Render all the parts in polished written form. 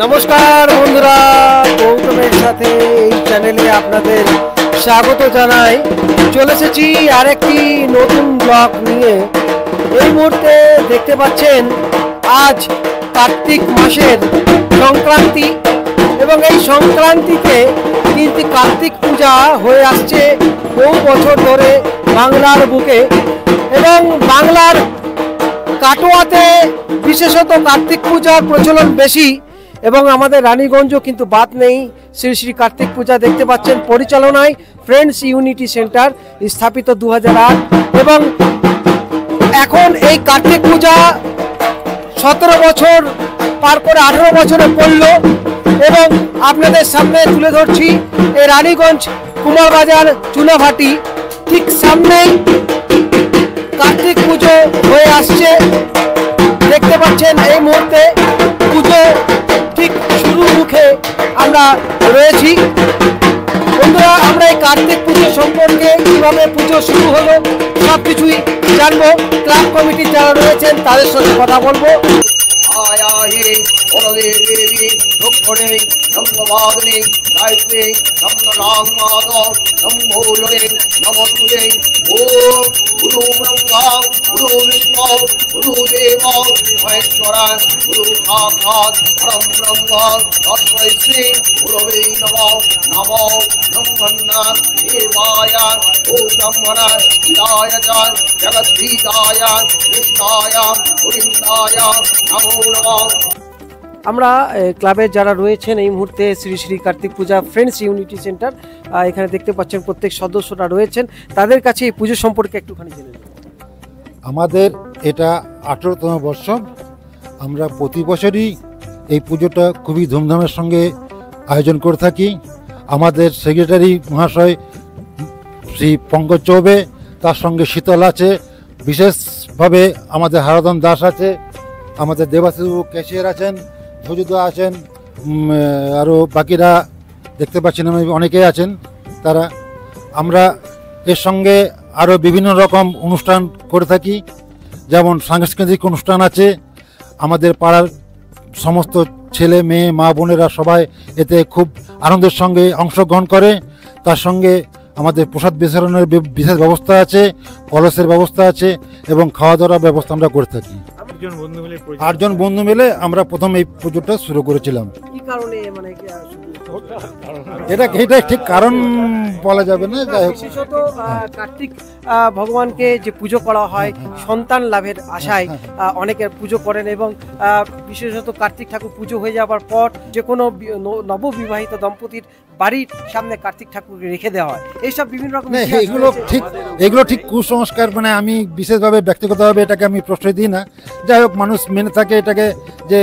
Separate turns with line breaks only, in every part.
নমস্কার বন্ধুরা, গৌতমের সাথে এই চ্যানেলে আপনাদের স্বাগত জানাই। চলে এসেছি আরেকটি নতুন ব্লগ নিয়ে। এই মুহূর্তে দেখতে পাচ্ছেন আজ কার্তিক মাসের সংক্রান্তি এবং এই সংক্রান্তিতে কিন্তু কার্তিক পূজা হয়ে আসছে বহু বছর ধরে বাংলার বুকে এবং বাংলার কাটোয়াতে বিশেষত কার্তিক পূজার প্রচলন বেশি এবং আমাদের রানীগঞ্জও কিন্তু বাদ নেই। শ্রী শ্রী কার্তিক পূজা দেখতে পাচ্ছেন পরিচালনায় ফ্রেন্ডস ইউনিটি সেন্টার, স্থাপিত 2008 এবং এখন এই কার্তিক পূজা 17 বছর পার করে 18 বছরে পড়ল এবং আপনাদের সামনে তুলে ধরছি এই রানীগঞ্জ কুমারবাজার চুনাভাটি ঠিক সামনেই কার্তিক পুজো হয়ে আসছে। দেখতে পাচ্ছেন এই মুহূর্তে পুজো ঠিক শুরু মুখে আমরা রয়েছি। বন্ধুরা, আমরা এই কার্তিক পুজো সম্পর্কে কিভাবে পুজো শুরু হলো সব কিছুই জানবো। ক্লাব কমিটির যারা রয়েছেন তাদের সাথে কথা বলবো।
गुरु ब्रह्मा गुरु विष्णु गुरु देव महेश्वरा गुरु साक्षात् परम ब्रह्म तस्मै श्री गुरवे नमः। नमो ब्रह्मण्य देवाय ओ ब्रह्मण हिताय च जगद्धिताय कृष्णाय गोविन्दाय नमो नमः।
আমরা ক্লাবের যারা রয়েছেন এই মুহূর্তে শ্রী শ্রী কার্তিক পূজা ফ্রেন্ডস ইউনিটি সেন্টার, এখানে দেখতে পাচ্ছেন প্রত্যেক সদস্যরা রয়েছেন, তাদের কাছে এই পুজো সম্পর্কে একটুখানি জেনে নেব।
আমাদের এটা 18তম বর্ষ। আমরা প্রতি বছরই এই পুজোটা খুবই ধুমধামের সঙ্গে আয়োজন করে থাকি। আমাদের সেক্রেটারি মহাশয় শ্রী পঙ্কজ চৌবে, তার সঙ্গে শীতল আছে, বিশেষভাবে আমাদের হারাধন দাস আছে, আমাদের দেবাশিস ক্যাশিয়ার আছেন, ভজুদা আছেন, আরও বাকিরা দেখতে পাচ্ছেন অনেকেই আছেন তারা। আমরা এর সঙ্গে আরও বিভিন্ন রকম অনুষ্ঠান করে থাকি, যেমন সাংস্কৃতিক অনুষ্ঠান আছে। আমাদের পাড়ার সমস্ত ছেলে মেয়ে মা বোনেরা সবাই এতে খুব আনন্দের সঙ্গে অংশগ্রহণ করে। তার সঙ্গে আমাদের প্রসাদ বিতরণের বিশেষ ব্যবস্থা আছে, কলসের ব্যবস্থা আছে এবং খাওয়া দাওয়ার ব্যবস্থা আমরা করে থাকি। 8জন বন্ধু মিলে আমরা প্রথম এই পুজোটা শুরু করেছিলাম। এটা ঠিক কারণ বলা যাবে না।
বিশেষত কার্তিক ভগবানকে যে পুজো করা হয় সন্তান লাভের আশায় অনেকের পুজো করেন এবং বিশেষত কার্তিক ঠাকুর পুজো হয়ে যাবার পর যে কোনো নববিবাহিত দম্পতির বাড়ির সামনে কার্তিক ঠাকুরকে রেখে দেওয়া হয়। এইসব বিভিন্ন রকম
এগুলো ঠিক কুসংস্কার, মানে আমি বিশেষভাবে ব্যক্তিগতভাবে এটাকে আমি প্রশ্রয় দিই না। যাই হোক, মানুষ মেনে থাকে এটাকে যে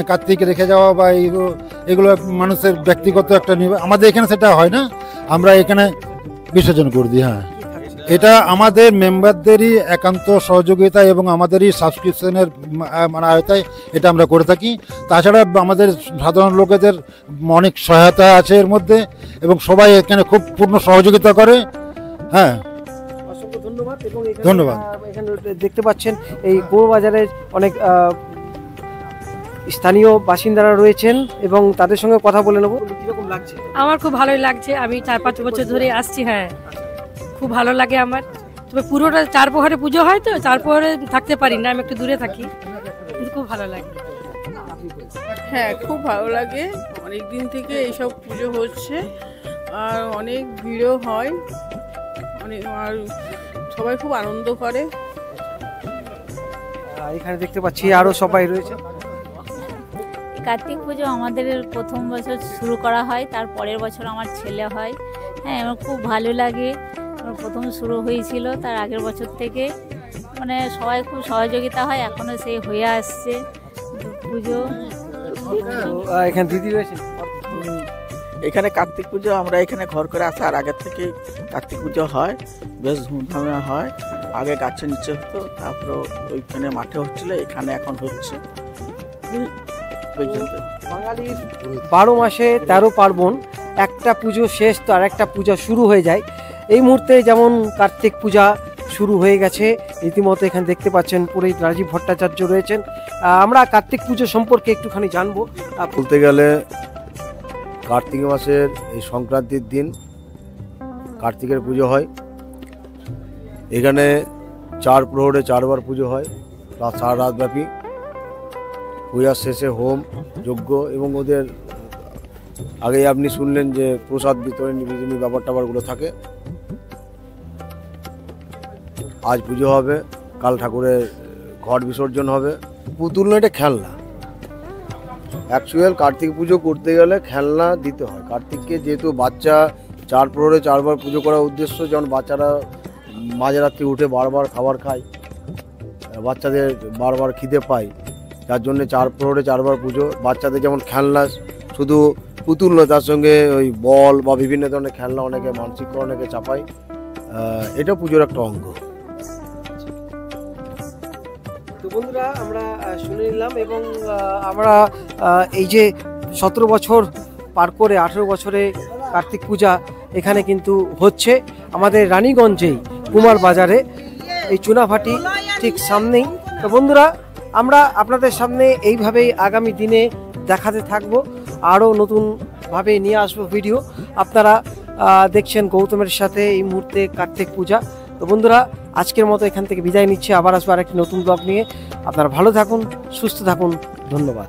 কার্তিক রেখে যাওয়া বা এগুলো মানুষের ব্যক্তিগত একটা আমাদের এখানে সেটা হয় না, আমরা এখানে বিসর্জন করে দিই। হ্যাঁ, এটা আমাদের মেম্বারদেরই একান্ত সহযোগিতা এবং আমাদেরই সাবস্ক্রিপশনের মানে আয়তায় এটা আমরা করে থাকি। তাছাড়া আমাদের সাধারণ লোকেদের অনেক সহায়তা আছে এর মধ্যে এবং সবাই এখানে খুব পূর্ণ সহযোগিতা করে। হ্যাঁ, ধন্যবাদ।
এখানে দেখতে পাচ্ছেন এই কুমারবাজারের অনেক স্থানীয় বাসিন্দারা রয়েছেন এবং তাদের সঙ্গে কথা বলে নেব। কিরকম লাগছে?
আমার খুব ভালোই লাগছে, আমি 4-5 বছর ধরে আসছি। হ্যাঁ, খুব ভালো লাগে আমার। তবে পুরোটা 4 প্রহরে পুজো হয়, তো 4 প্রহরে থাকতে পারি না, আমি একটু দূরে থাকি, কিন্তু খুব ভালো লাগে।
হ্যাঁ, খুব ভালো লাগে। অনেক দিন থেকে এইসব পুজো হচ্ছে আর অনেক ভিড়ও হয়, আর সবাই খুব আনন্দ করে।
এখানে দেখতে পাচ্ছি আরো সবাই রয়েছে।
কার্তিক পুজো আমাদের প্রথম বছর শুরু করা হয়, তার পরের বছর আমার ছেলে হয়। হ্যাঁ, আমার খুব ভালো লাগে। প্রথম শুরু হয়েছিল, তার আগের বছর থেকে মানে সবাই খুব সহযোগিতা হয়, এখনো সেই হয়ে আসছে পুজো।
এখানে দিদি রয়েছে।
এখানে কার্তিক পুজো আমরা এখানে ঘর করে আসার আগের থেকে কার্তিক পুজো হয়, বেশ ধুমধামে হয়। আগে গাছের নিচে হতো, তারপরে ওইখানে মাঠে হচ্ছিল, এখানে এখন হচ্ছে।
বাঙালির 12 মাসে 13 পার্বণ, একটা পুজো শেষ তো আর একটা পূজা শুরু হয়ে যায়। এই মুহূর্তে যেমন কার্তিক পূজা শুরু হয়ে গেছে রীতিমতো। এখানে দেখতে পাচ্ছেন পুরোহিত রাজীব ভট্টাচার্য রয়েছেন। আমরা কার্তিক পুজো সম্পর্কে একটুখানি জানবো।
বলতে গেলে কার্তিক মাসের এই সংক্রান্তির দিন কার্তিকের পুজো হয়। এখানে 4 প্রহরে 4 বার পুজো হয়, সারা রাতব্যাপী। পূজার শেষে হোম যজ্ঞ এবং ওদের আগেই আপনি শুনলেন যে প্রসাদ বিতরণ বিতরণী ব্যাপার ট্যাপারগুলো থাকে। আজ পুজো হবে, কাল ঠাকুরের ঘট বিসর্জন হবে। পুতুল না, এটা খেলনা। অ্যাকচুয়াল কার্তিক পুজো করতে গেলে খেলনা দিতে হয়। কার্তিককে যেহেতু বাচ্চা 4 প্রহরে 4 বার পুজো করার উদ্দেশ্য, যেমন বাচ্চারা মাঝরাত্রি উঠে বারবার খাবার খায়, বাচ্চাদের বারবার খিদে পায়, যার জন্যে 4 প্রহরে 4 বার পুজো। বাচ্চাদের যেমন খেলনা, শুধু পুতুল নয়, তার সঙ্গে ওই বল বা বিভিন্ন ধরনের খেলনা অনেকে মানসিক অনেকে চাপায়। এটা পুজোর একটা অঙ্গ।
তো বন্ধুরা, আমরা শুনে নিলাম এবং আমরা এই যে 17 বছর পার করে 18 বছরে কার্তিক পূজা এখানে কিন্তু হচ্ছে আমাদের রানীগঞ্জেই কুমার বাজারে, এই চুনাভাটি ঠিক সামনেই। তো বন্ধুরা, আমরা আপনাদের সামনে এইভাবেই আগামী দিনে দেখাতে থাকবো, আরও নতুনভাবে নিয়ে আসবো ভিডিও। আপনারা দেখছেন গৌতমের সাথে এই মুহূর্তে কার্তিক পূজা। তো বন্ধুরা, আজকের মতো এখান থেকে বিদায় নিচ্ছে, আবার আসবো আরেকটি নতুন ব্লগ নিয়ে। আপনারা ভালো থাকুন, সুস্থ থাকুন, ধন্যবাদ।